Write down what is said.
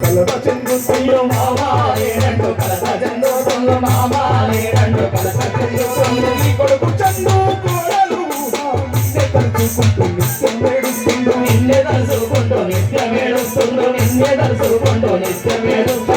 కలత చెందుతుండ్రు మామాలేరండు కలత చెందుతుండ్రు మామాలేరండు కలత చెందుతుండ్రు నీ కొడుకు చందు కోడలు నిన్నే తలుచుకుంటూ నిత్యం వేడుస్తుండ్రు నిన్నే తలుచుకుంటూ నిత్యం వేడుస్తుండ్రు నిన్నే తలుచుకుంటూ నిత్యం వేడుస్తుండ్రు